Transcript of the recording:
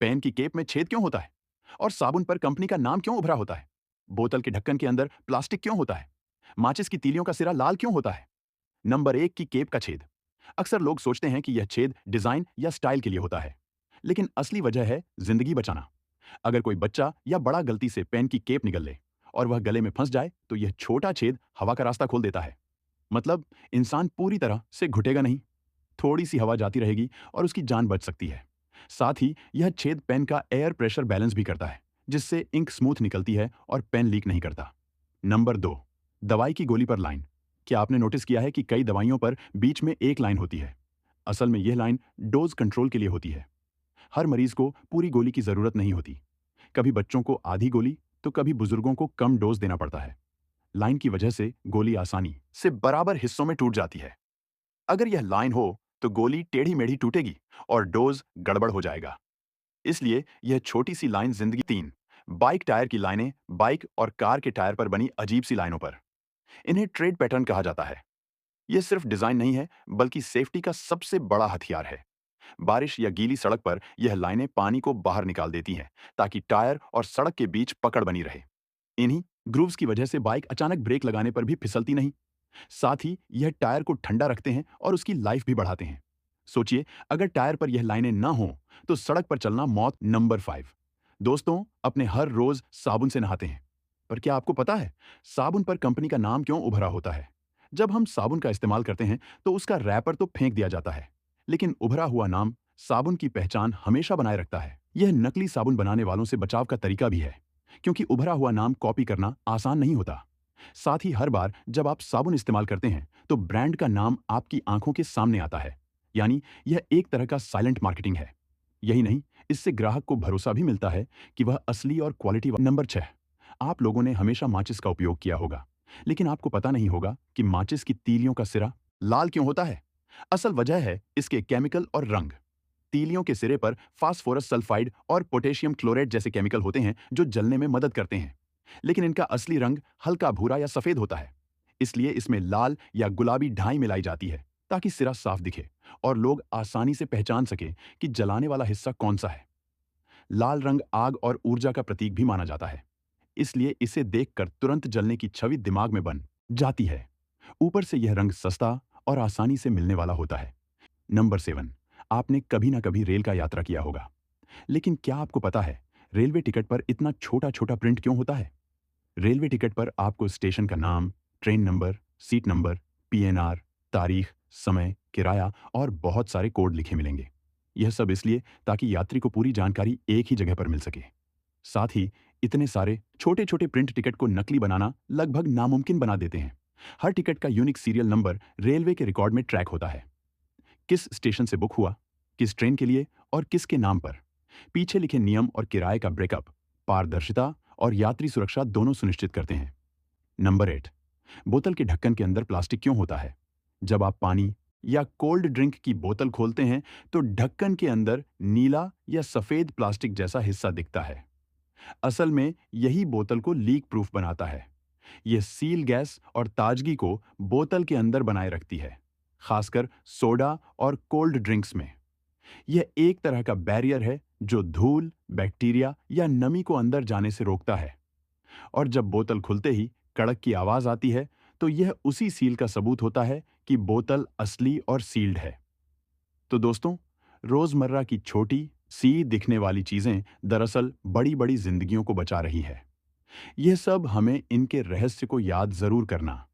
Pen की cap में छेद क्यों होता है? और साबुन पर कंपनी का नाम क्यों उभरा होता है? बोतल के ढक्कन के अंदर प्लास्टिक क्यों होता है? माचिस की तीलियों का सिरा लाल क्यों होता है? नंबर 1 की केप का छेद। अक्सर लोग सोचते हैं कि यह छेद डिजाइन या स्टाइल के लिए होता है, लेकिन असली वजह है जिंदगी बचाना। अगर कोई बच्चा या बड़ा गलती से पेन की केप निगल ले और वह गले में फंस जाए, तो यह छोटा छेद हवा का रास्ता खोल देता है। मतलब इंसान पूरी तरह से घुटेगा नहीं, थोड़ी सी हवा जाती रहेगी और उसकी जान बच सकती है। साथ ही यह छेद पेन का एयर प्रेशर बैलेंस भी करता है, जिससे इंक स्मूथ निकलती है और पेन लीक नहीं करता। नंबर 2, दवाई की गोली पर लाइन। क्या आपने नोटिस किया है कि कई दवाइयों पर बीच में एक लाइन होती है? असल में यह लाइन डोज कंट्रोल के लिए होती है। हर मरीज को पूरी गोली की जरूरत नहीं होती। कभी बच्चों को आधी गोली, तो कभी बुजुर्गों को कम डोज देना पड़ता है। लाइन की वजह से गोली आसानी से बराबर हिस्सों में टूट जाती है। अगर यह लाइन हो तो गोली टेढ़ी मेढ़ी टूटेगी और डोज गड़बड़ हो जाएगा। इसलिए यह छोटी सी लाइन जिंदगी। 3, बाइक टायर की लाइनें। बाइक और कार के टायर पर बनी अजीब सी लाइनों पर, इन्हें ट्रेड पैटर्न कहा जाता है। यह सिर्फ डिजाइन नहीं है, बल्कि सेफ्टी का सबसे बड़ा हथियार है। बारिश या गीली सड़क पर यह लाइनें पानी को बाहर निकाल देती हैं, ताकि टायर और सड़क के बीच पकड़ बनी रहे। इन्हीं ग्रूव्स की वजह से बाइक अचानक ब्रेक लगाने पर भी फिसलती नहीं। साथ ही यह टायर को ठंडा रखते हैं और उसकी लाइफ भी बढ़ाते हैं। सोचिए, अगर टायर पर यह लाइनें ना हों, तो सड़क पर चलना मौत। नंबर 5, दोस्तों अपने हर रोज साबुन से नहाते हैं, पर क्या आपको पता है साबुन पर कंपनी का नाम क्यों उभरा होता है? जब हम साबुन का इस्तेमाल करते हैं तो उसका रैपर तो फेंक दिया जाता है, लेकिन उभरा हुआ नाम साबुन की पहचान हमेशा बनाए रखता है। यह नकली साबुन बनाने वालों से बचाव का तरीका भी है, क्योंकि उभरा हुआ नाम कॉपी करना आसान नहीं होता। साथ ही हर बार जब आप साबुन इस्तेमाल करते हैं, तो ब्रांड का नाम आपकी आंखों के सामने आता है। यानी यह एक तरह का साइलेंट मार्केटिंग है। यही नहीं, इससे ग्राहक को भरोसा भी मिलता है कि वह असली और क्वालिटी। नंबर 6, आप लोगों ने हमेशा माचिस का उपयोग किया होगा, लेकिन आपको पता नहीं होगा कि माचिस की तीलियों का सिरा लाल क्यों होता है। असल वजह है इसके केमिकल और रंग। तीलियों के सिरे पर फास्फोरस सल्फाइड और पोटेशियम क्लोराइड जैसे केमिकल होते हैं, जो जलने में मदद करते हैं, लेकिन इनका असली रंग हल्का भूरा या सफेद होता है। इसलिए इसमें लाल या गुलाबी ढाई मिलाई जाती है, ताकि सिरा साफ दिखे और लोग आसानी से पहचान सकें कि जलाने वाला हिस्सा कौन सा है। लाल रंग आग और ऊर्जा का प्रतीक भी माना जाता है, इसलिए इसे देखकर तुरंत जलने की छवि दिमाग में बन जाती है। ऊपर से यह रंग सस्ता और आसानी से मिलने वाला होता है। नंबर 7, आपने कभी ना कभी रेल का यात्रा किया होगा, लेकिन क्या आपको पता है रेलवे टिकट पर इतना छोटा छोटा प्रिंट क्यों होता है? रेलवे टिकट पर आपको स्टेशन का नाम, train number, seat number, PNR, तारीख, समय, किराया और बहुत सारे कोड लिखे मिलेंगे। यह सब इसलिए ताकि यात्री को पूरी जानकारी एक ही जगह पर मिल सके। साथ ही इतने सारे छोटे छोटे प्रिंट टिकट को नकली बनाना लगभग नामुमकिन बना देते हैं। हर टिकट का यूनिक सीरियल नंबर रेलवे के रिकॉर्ड में ट्रैक होता है। किस स्टेशन से बुक हुआ, किस ट्रेन के लिए और किसके नाम पर। पीछे लिखे नियम और किराए का ब्रेकअप पारदर्शिता और यात्री सुरक्षा दोनों सुनिश्चित करते हैं। नंबर 8, बोतल के ढक्कन के अंदर प्लास्टिक क्यों होता है? जब आप पानी या कोल्ड ड्रिंक की बोतल खोलते हैं, तो ढक्कन के अंदर नीला या सफेद प्लास्टिक जैसा हिस्सा दिखता है। असल में यही बोतल को लीक प्रूफ बनाता है। यह सील गैस और ताजगी को बोतल के अंदर बनाए रखती है, खासकर सोडा और कोल्ड ड्रिंक्स में। यह एक तरह का बैरियर है जो धूल, बैक्टीरिया या नमी को अंदर जाने से रोकता है। और जब बोतल खुलते ही कड़क की आवाज आती है, तो यह उसी सील का सबूत होता है कि बोतल असली और सील्ड है। तो दोस्तों, रोजमर्रा की छोटी सी दिखने वाली चीजें दरअसल बड़ी बड़ी जिंदगियों को बचा रही है। यह सब हमें इनके रहस्य को याद जरूर करना